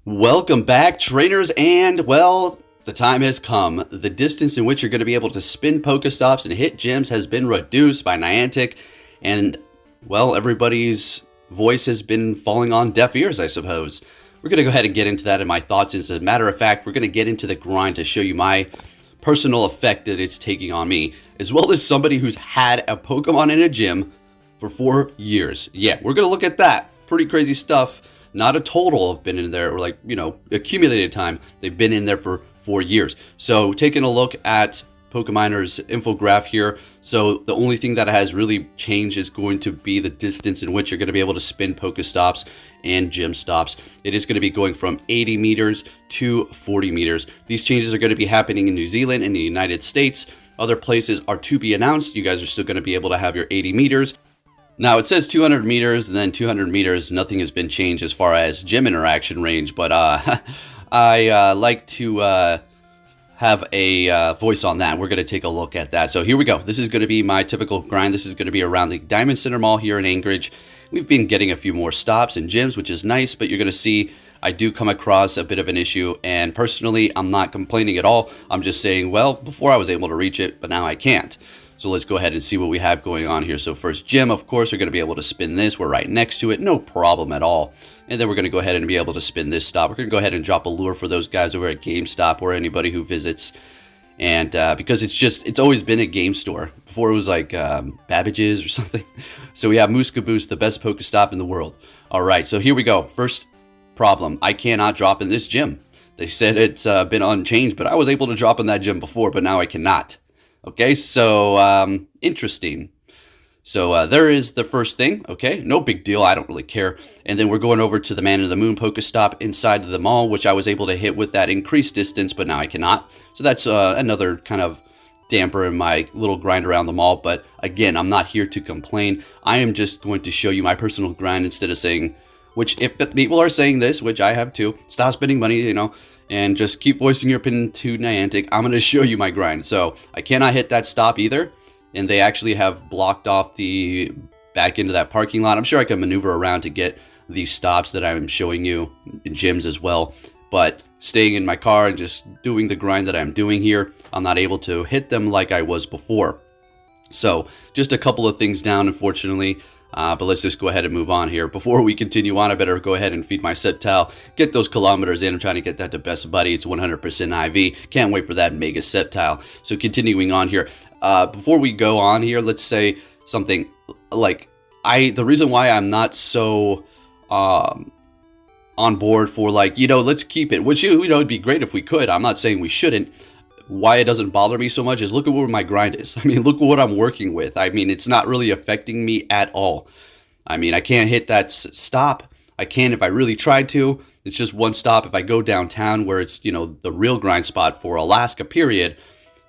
Welcome back, trainers, and well, the time has come. The distance in which you're going to be able to spin Pokestops and hit gyms has been reduced by Niantic, and well, everybody's voice has been falling on deaf ears, I suppose. We're going to go ahead and get into that and my thoughts. As a matter of fact, we're going to get into the grind to show you my personal effect that it's taking on me, as well as somebody who's had a Pokemon in a gym for 4 years. Yeah, we're going to look at that. Pretty crazy stuff. Not a total have been in there, or like, accumulated time. They've been in there for 4 years. So taking a look at Pokemoners infograph here. So the only thing that has really changed is going to be the distance in which you're going to be able to spin Pokestops and gym stops. It is going to be going from 80 meters to 40 meters. These changes are going to be happening in New Zealand and the United States. Other places are to be announced. You guys are still going to be able to have your 80 meters. Now, it says 200 meters and then 200 meters. Nothing has been changed as far as gym interaction range, but I like to have a voice on that. We're going to take a look at that. So here we go. This is going to be my typical grind. This is going to be around the Diamond Center Mall here in Anchorage. We've been getting a few more stops and gyms, which is nice, but you're going to see I do come across a bit of an issue, and personally, I'm not complaining at all. I'm just saying, well, before I was able to reach it, but now I can't. So let's go ahead and see what we have going on here. So first gym, of course, we're going to be able to spin this. We're right next to it. No problem at all. And then we're going to go ahead and be able to spin this stop. We're going to go ahead and drop a lure for those guys over at GameStop or anybody who visits. And because it's always been a game store. Before it was like Babbage's or something. So we have Moose Caboose, the best Pokestop in the world. All right, so here we go. First problem. I cannot drop in this gym. They said it's been unchanged, but I was able to drop in that gym before, but now I cannot. Okay, so interesting. So there is the first thing. Okay, no big deal. I don't really care. And then we're going over to the Man in the Moon Pokestop inside of the mall, which I was able to hit with that increased distance, but now I cannot. So that's another kind of damper in my little grind around the mall. But again, I'm not here to complain. I am just going to show you my personal grind instead of saying, which if people are saying this, which I have too, stop spending money, and just keep voicing your opinion to Niantic. I'm going to show you my grind. So I cannot hit that stop either. And they actually have blocked off the back into that parking lot. I'm sure I can maneuver around to get these stops that I'm showing you in gyms as well. But staying in my car and just doing the grind that I'm doing here, I'm not able to hit them like I was before. So just a couple of things down, unfortunately. But let's just go ahead and move on here. Before we continue on, I better go ahead and feed my Sceptile, get those kilometers in. I'm trying to get that to Best Buddy. It's 100% IV. Can't wait for that Mega Sceptile. So continuing on here. Before we go on here, let's say something like the reason why I'm not so on board for let's keep it, which it'd be great if we could. I'm not saying we shouldn't. Why it doesn't bother me so much is look at where my grind is. I mean, look at what I'm working with. I mean, it's not really affecting me at all. I mean, I can't hit that stop. I can if I really tried to. It's just one stop. If I go downtown where it's, the real grind spot for Alaska, period,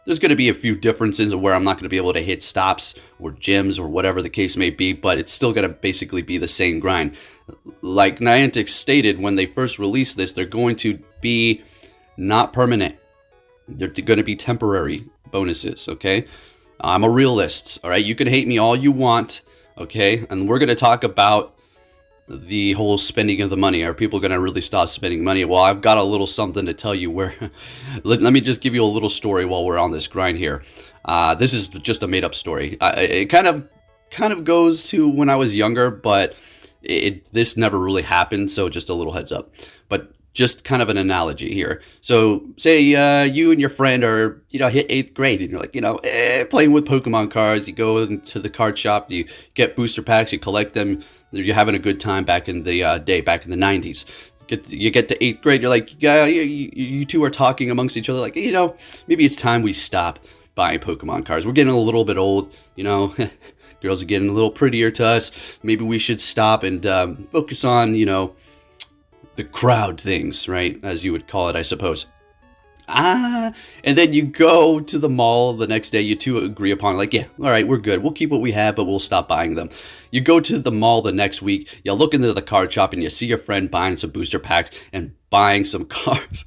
there's going to be a few differences of where I'm not going to be able to hit stops or gyms or whatever the case may be, but it's still going to basically be the same grind. Like Niantic stated when they first released this, they're going to be not permanent. They're going to be temporary bonuses, okay? I'm a realist, all right? You can hate me all you want, okay? And we're going to talk about the whole spending of the money. Are people going to really stop spending money? Well, I've got a little something to tell you where... let me just give you a little story while we're on this grind here. This is just a made-up story. It kind of goes to when I was younger, but this never really happened, so just a little heads up. But just kind of an analogy here. So say you and your friend are, hit 8th grade and you're like, playing with Pokemon cards. You go into the card shop, you get booster packs, you collect them. You're having a good time back in the day, back in the 90s. You get to 8th grade, you're like, yeah, you two are talking amongst each other like, maybe it's time we stop buying Pokemon cards. We're getting a little bit old, girls are getting a little prettier to us. Maybe we should stop and focus on, the crowd things, right? As you would call it, I suppose. And then you go to the mall the next day. You two agree upon, like, yeah, all right, we're good. We'll keep what we have, but we'll stop buying them. You go to the mall the next week. You look into the card shop and you see your friend buying some booster packs, and buying some cars,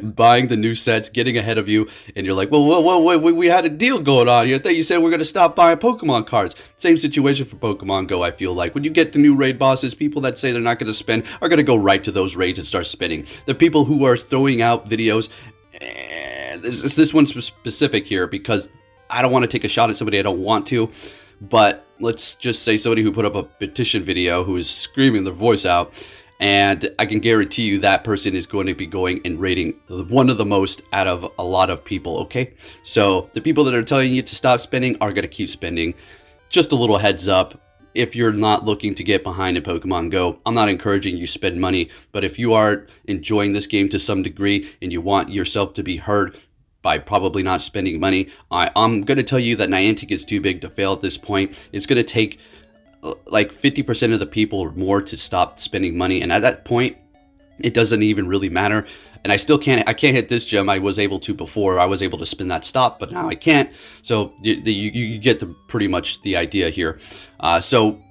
buying the new sets, getting ahead of you, and you're like, well, wait, we had a deal going on here. I thought you said we're going to stop buying Pokemon cards. Same situation for Pokemon Go, I feel like. When you get the new raid bosses, people that say they're not going to spend are going to go right to those raids and start spinning. The people who are throwing out videos, this one's specific here because I don't want to take a shot at somebody I don't want to, but let's just say somebody who put up a petition video who is screaming their voice out, and I can guarantee you that person is going to be going and rating one of the most out of a lot of people, okay? So the people that are telling you to stop spending are going to keep spending. Just a little heads up, if you're not looking to get behind in Pokemon Go, I'm not encouraging you spend money, but if you are enjoying this game to some degree and you want yourself to be heard by probably not spending money, I'm going to tell you that Niantic is too big to fail at this point. It's going to take like 50% of the people or more to stop spending money, and at that point it doesn't even really matter. And I can't hit this gem. I was able to before. I was able to spin that stop, but now I can't. So you get pretty much the idea here. So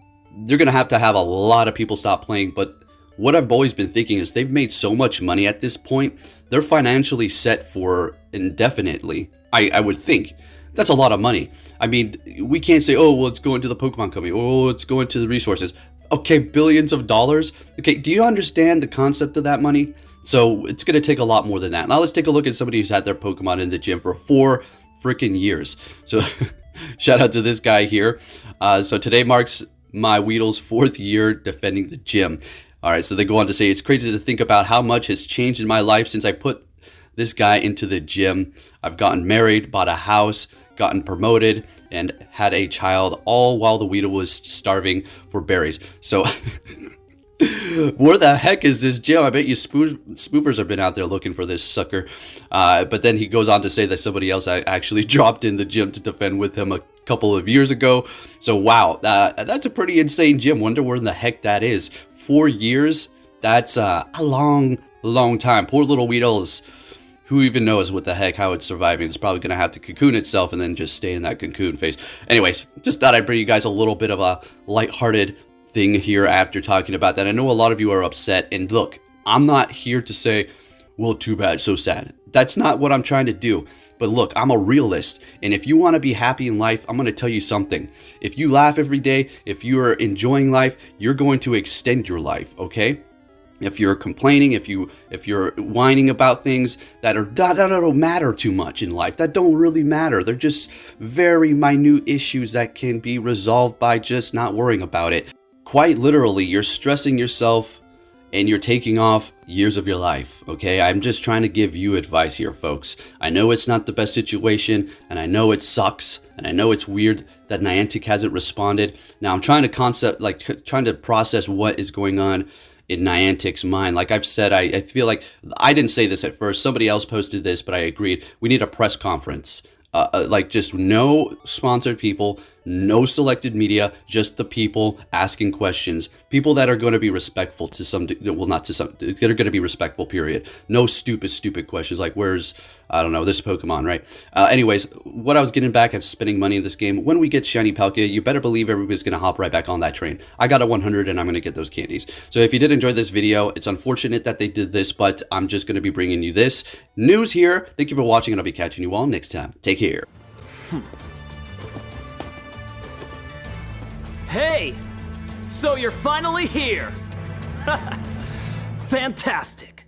you're gonna have to have a lot of people stop playing. But what I've always been thinking is they've made so much money at this point, they're financially set for indefinitely, I would think. That's a lot of money. I mean, we can't say, oh, well, it's going to the Pokemon Company. Oh, it's going to the resources. Okay, billions of dollars. Okay, do you understand the concept of that money? So it's going to take a lot more than that. Now let's take a look at somebody who's had their Pokemon in the gym for 4 freaking years. So shout out to this guy here. So today marks my Weedle's 4th year defending the gym. All right, so they go on to say, it's crazy to think about how much has changed in my life since I put this guy into the gym. I've gotten married, bought a house, gotten promoted, and had a child, all while the Weedle was starving for berries. So where the heck is this gym? I bet you spoofers have been out there looking for this sucker. But then he goes on to say that somebody else actually dropped in the gym to defend with him a couple of years ago. So wow, that's a pretty insane gym. Wonder where in the heck that is. 4 years? That's a long time. Poor little Weedles. Who even knows what the heck, how it's surviving? It's probably going to have to cocoon itself and then just stay in that cocoon phase. Anyways, just thought I'd bring you guys a little bit of a lighthearted thing here after talking about that. I know a lot of you are upset, and look, I'm not here to say, well, too bad, so sad. That's not what I'm trying to do. But look, I'm a realist, and if you want to be happy in life, I'm going to tell you something. If you laugh every day, if you are enjoying life, you're going to extend your life, okay? If you're complaining, if you're whining about things that don't matter too much in life, that don't really matter. They're just very minute issues that can be resolved by just not worrying about it. Quite literally, you're stressing yourself and you're taking off years of your life, okay? I'm just trying to give you advice here, folks. I know it's not the best situation, and I know it sucks, and I know it's weird that Niantic hasn't responded. Now, I'm trying to process what is going on in Niantic's mind. Like I've said, I feel like I didn't say this at first. Somebody else posted this, but I agreed. We need a press conference. Like just no sponsored people, no selected media, just the people asking questions. People that are going to be respectful to some, well, not to some, that are going to be respectful, period. No stupid questions like where's, I don't know, this Pokemon, right? Anyways, what I was getting back at spending money in this game, when we get Shiny Palkia, you better believe everybody's going to hop right back on that train. I got a 100 and I'm going to get those candies. So if you did enjoy this video, it's unfortunate that they did this, but I'm just going to be bringing you this news here. Thank you for watching, and I'll be catching you all next time. Take care. Hey! So you're finally here! Fantastic!